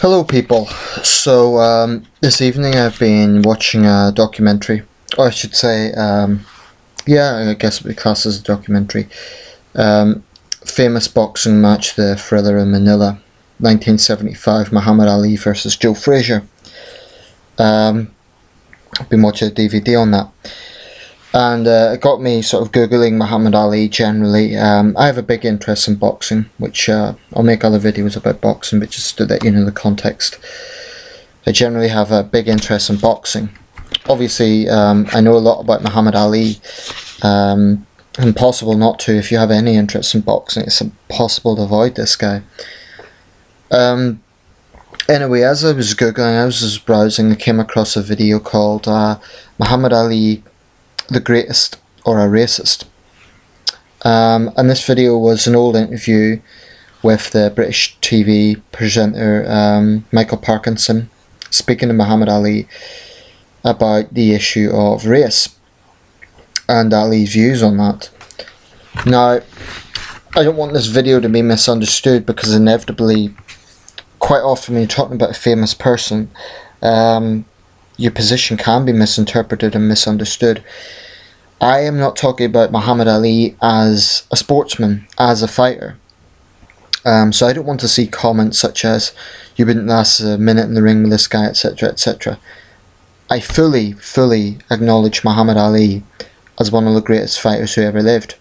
Hello people. This evening I've been watching a documentary, or I should say, yeah, I guess it would be classed as a documentary. Famous boxing match, the Thriller in Manila, 1975, Muhammad Ali versus Joe Frazier. I've been watching a DVD on that, and it got me sort of googling Muhammad Ali generally. I have a big interest in boxing, which I'll make other videos about boxing, but just to let you know the context. I generally have a big interest in boxing. Obviously, I know a lot about Muhammad Ali. Impossible not to. If you have any interest in boxing, it's impossible to avoid this guy. Anyway, as I was googling, I was just browsing, I came across a video called Muhammad Ali, the Greatest or a Racist. And this video was an old interview with the British TV presenter Michael Parkinson, speaking to Muhammad Ali about the issue of race and Ali's views on that. Now, I don't want this video to be misunderstood, because inevitably, quite often when you're talking about a famous person, your position can be misinterpreted and misunderstood. I am not talking about Muhammad Ali as a sportsman, as a fighter. So I don't want to see comments such as, "You wouldn't last a minute in the ring with this guy," etc., etc. I fully acknowledge Muhammad Ali as one of the greatest fighters who ever lived.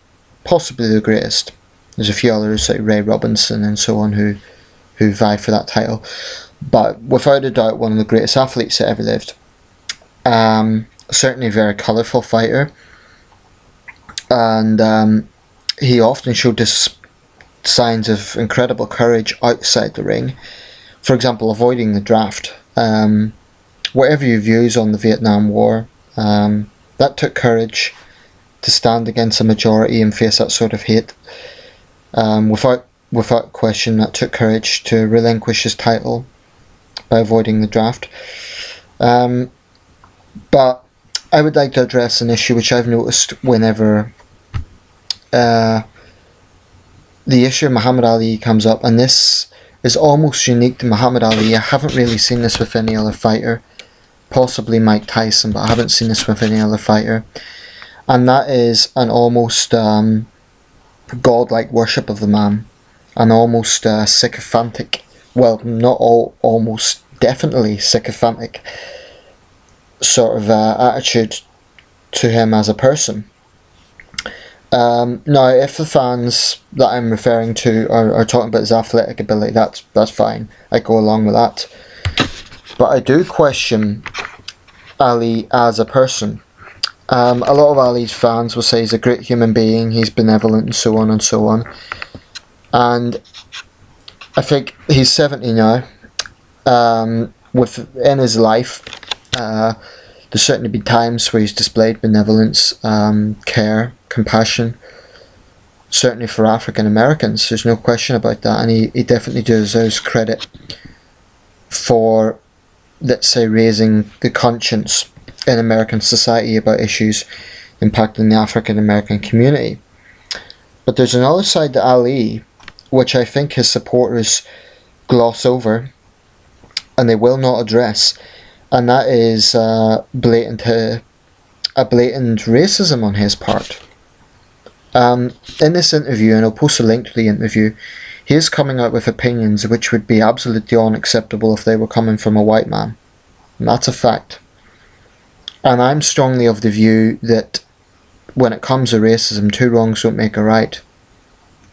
Possibly the greatest. There's a few others like Ray Robinson and so on who vie for that title. But without a doubt, one of the greatest athletes that ever lived. Certainly a very colourful fighter. And he often showed signs of incredible courage outside the ring. For example, avoiding the draft. Whatever your views on the Vietnam War, that took courage to stand against a majority and face that sort of hate. Without question, that took courage to relinquish his title by avoiding the draft. But I would like to address an issue which I've noticed whenever the issue of Muhammad Ali comes up, and this is almost unique to Muhammad Ali. I haven't really seen this with any other fighter, possibly Mike Tyson, but I haven't seen this with any other fighter, and that is an almost godlike worship of the man, an almost sycophantic, well, not all, almost definitely sycophantic sort of attitude to him as a person. Now, if the fans that I'm referring to are talking about his athletic ability, that's fine. I go along with that. But I do question Ali as a person. A lot of Ali's fans will say he's a great human being, he's benevolent, and so on and so on. And I think he's 70 now. Within his life, there's certainly been times where he's displayed benevolence, care, compassion, certainly for African Americans. There's no question about that, and he definitely deserves credit for, let's say, raising the conscience in American society about issues impacting the African American community. But there's another side to Ali which I think his supporters gloss over and they will not address, and that is a blatant racism on his part. In this interview, and I'll post a link to the interview, he is coming out with opinions which would be absolutely unacceptable if they were coming from a white man. And that's a fact. And I'm strongly of the view that when it comes to racism, two wrongs don't make a right.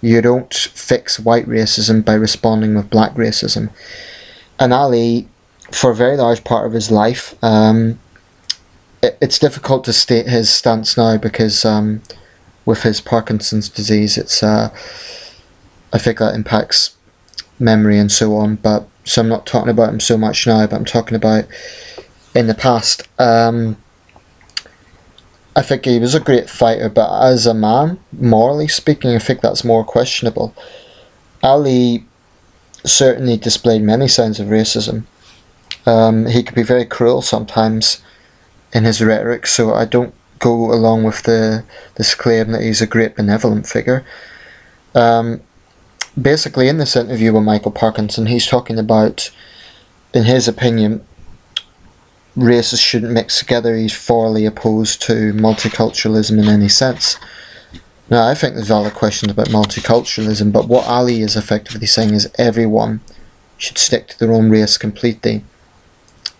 You don't fix white racism by responding with black racism. And Ali, for a very large part of his life, it's difficult to state his stance now because with his Parkinson's disease, I think that impacts memory and so on. So I'm not talking about him so much now, but I'm talking about in the past. I think he was a great fighter, but as a man, morally speaking, I think that's more questionable. Ali certainly displayed many signs of racism. He could be very cruel sometimes in his rhetoric, so I don't go along with this claim that he's a great benevolent figure. Basically, in this interview with Michael Parkinson, he's talking about in his opinion, races shouldn't mix together. He's thoroughly opposed to multiculturalism in any sense. Now, I think there's valid questions about multiculturalism, but what Ali is effectively saying is everyone should stick to their own race completely.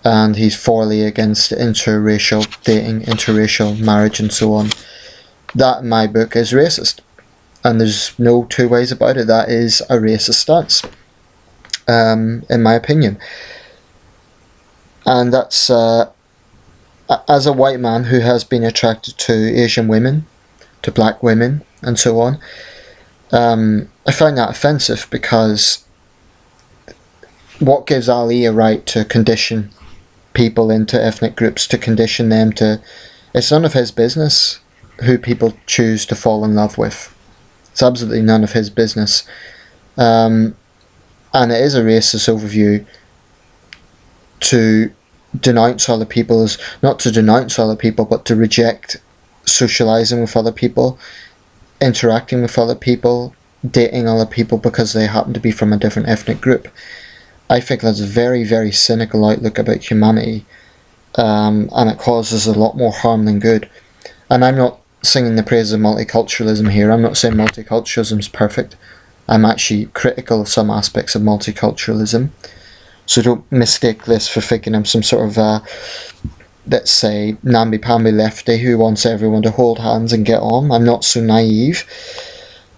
And he's thoroughly against interracial dating, interracial marriage, and so on. That, in my book, is racist. And there's no two ways about it. That is a racist stance, in my opinion. And that's, as a white man who has been attracted to Asian women, to black women, and so on, I find that offensive, because what gives Ali a right to condition people into ethnic groups, to condition them to... It's none of his business who people choose to fall in love with. It's absolutely none of his business. And it is a racist overview to denounce other people, as not to denounce other people, but to reject socializing with other people, interacting with other people, dating other people because they happen to be from a different ethnic group. I think that's a very, very cynical outlook about humanity, and it causes a lot more harm than good. And I'm not singing the praises of multiculturalism here. I'm not saying multiculturalism is perfect. I'm actually critical of some aspects of multiculturalism. So don't mistake this for thinking I'm some sort of, let's say, namby-pamby lefty who wants everyone to hold hands and get on. I'm not so naive.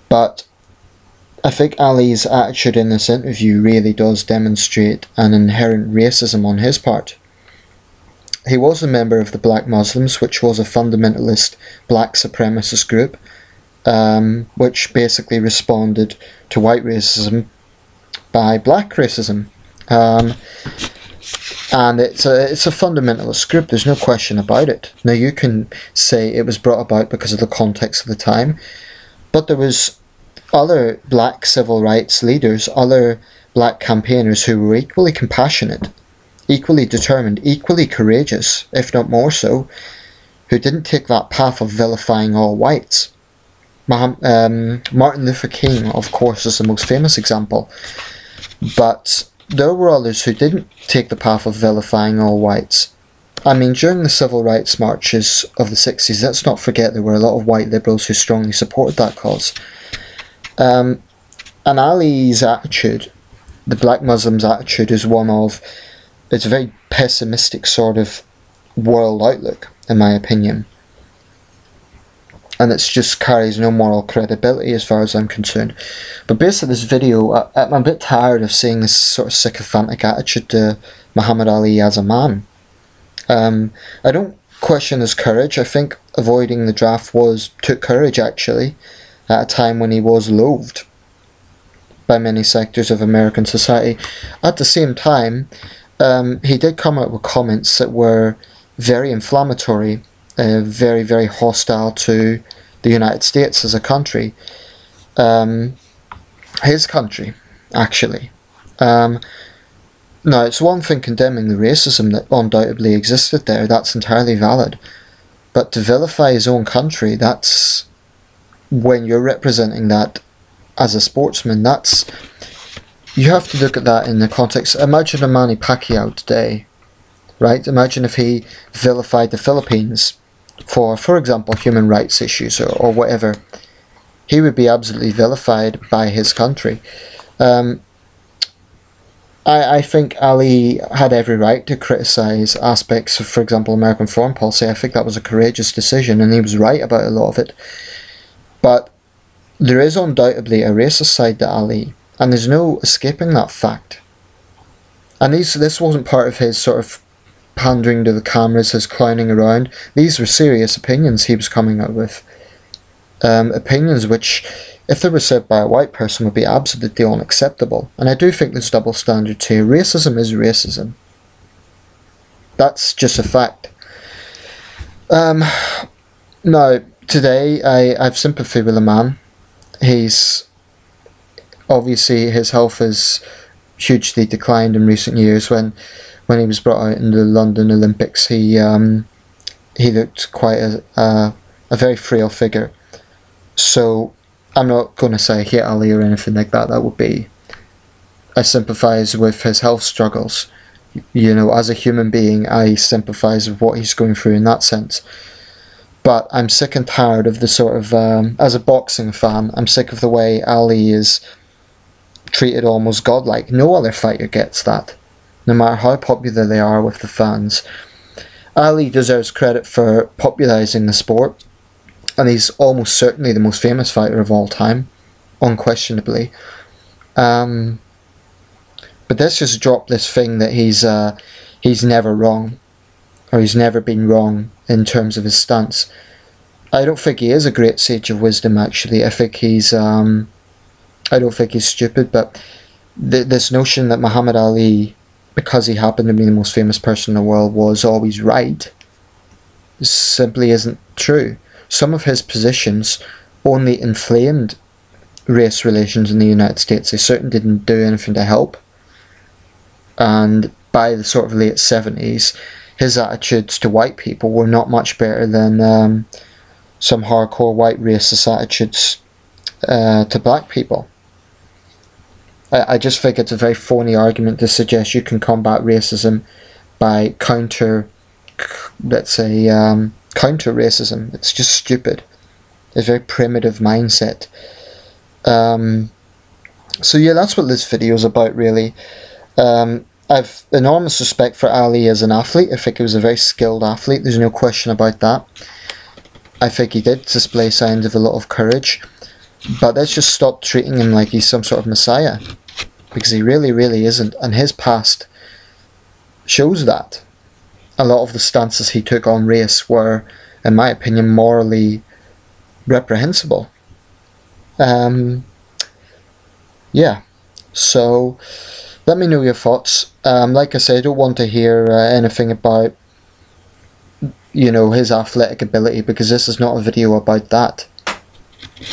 But I think Ali's attitude in this interview really does demonstrate an inherent racism on his part. He was a member of the Black Muslims, which was a fundamentalist black supremacist group, which basically responded to white racism by black racism. And it's a fundamentalist group, there's no question about it. Now, you can say it was brought about because of the context of the time, but there was other black civil rights leaders, other black campaigners who were equally compassionate, equally determined, equally courageous, if not more so, who didn't take that path of vilifying all whites. Martin Luther King, of course, is the most famous example, but there were others who didn't take the path of vilifying all whites. I mean, during the civil rights marches of the 60s, let's not forget there were a lot of white liberals who strongly supported that cause. And Ali's attitude, the black Muslims' attitude, is one of, it's a very pessimistic sort of world outlook, in my opinion. And it just carries no moral credibility as far as I'm concerned. But based on this video, I'm a bit tired of seeing this sort of sycophantic attitude to Muhammad Ali as a man. I don't question his courage. I think avoiding the draft took courage, actually, at a time when he was loathed by many sectors of American society. At the same time, he did come out with comments that were very inflammatory, very, very hostile to the United States as a country. His country, actually. Now, it's one thing condemning the racism that undoubtedly existed there, that's entirely valid. But to vilify his own country, that's, when you're representing that as a sportsman, that's, you have to look at that in the context. Imagine a Manny Pacquiao today, right? Imagine if he vilified the Philippines for example, human rights issues or whatever. He would be absolutely vilified by his country. I think Ali had every right to criticise aspects of, for example, American foreign policy. I think that was a courageous decision, and he was right about a lot of it. But there is undoubtedly a racist side to Ali, and there's no escaping that fact. And this wasn't part of his sort of pandering to the cameras, his clowning around. These were serious opinions he was coming out with. Opinions which, if they were said by a white person, would be absolutely unacceptable. And I do think there's double standards here. Racism is racism. That's just a fact. Now, today, I have sympathy with the man. He's, obviously, his health has hugely declined in recent years. When he was brought out in the London Olympics, he looked quite a very frail figure. So I'm not going to say I hate Ali or anything like that. That would be, I sympathise with his health struggles, You know, as a human being, I sympathise with what he's going through in that sense. But I'm sick and tired of the sort of, as a boxing fan, I'm sick of the way Ali is treated almost godlike. No other fighter gets that, no matter how popular they are with the fans. Ali deserves credit for popularising the sport, and he's almost certainly the most famous fighter of all time, unquestionably. But let's just drop this thing that he's never wrong, or he's never been wrong in terms of his stance. I don't think he is a great sage of wisdom, actually. I think he's, I don't think he's stupid, but this notion that Muhammad Ali, because he happened to be the most famous person in the world, was always right, simply isn't true. Some of his positions only inflamed race relations in the United States. They certainly didn't do anything to help. And by the sort of late 70s, his attitudes to white people were not much better than some hardcore white racist attitudes to black people. I just think it's a very phony argument to suggest you can combat racism by counter racism. It's just stupid. It's a very primitive mindset. So yeah, that's what this video is about, really. I've enormous respect for Ali as an athlete. I think he was a very skilled athlete. There's no question about that. I think he did display signs of a lot of courage. But let's just stop treating him like he's some sort of messiah, because he really, really isn't. And his past shows that. A lot of the stances he took on race were, in my opinion, morally reprehensible. Yeah, so let me know your thoughts. Like I said, I don't want to hear anything about, you know, his athletic ability, because this is not a video about that.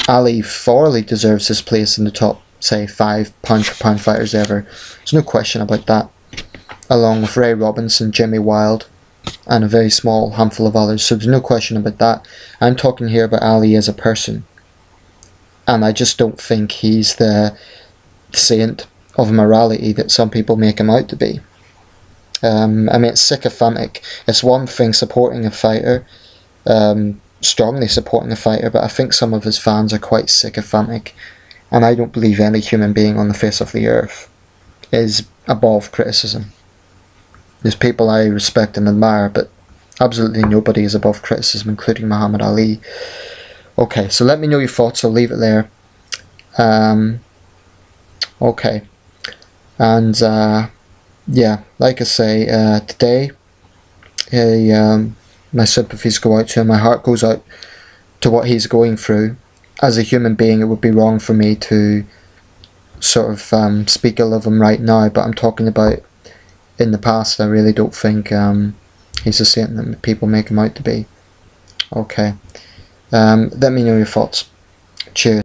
Ali thoroughly deserves his place in the top, say, 5 pound-for-pound fighters ever. There's no question about that. Along with Ray Robinson, Jimmy Wilde, and a very small handful of others. So there's no question about that. I'm talking here about Ali as a person. And I just don't think he's the saint of morality that some people make him out to be. I mean, it's sycophantic. It's one thing supporting a fighter, strongly supporting a fighter, but I think some of his fans are quite sycophantic, and I don't believe any human being on the face of the earth is above criticism. There's people I respect and admire, but absolutely nobody is above criticism, including Muhammad Ali. Okay, so let me know your thoughts. I'll leave it there. Okay, and yeah, like I say, today, my sympathies go out to him, my heart goes out to what he's going through. As a human being, it would be wrong for me to sort of speak ill of him right now, but I'm talking about in the past. I really don't think he's a saint that people make him out to be. Okay, let me know your thoughts. Cheers.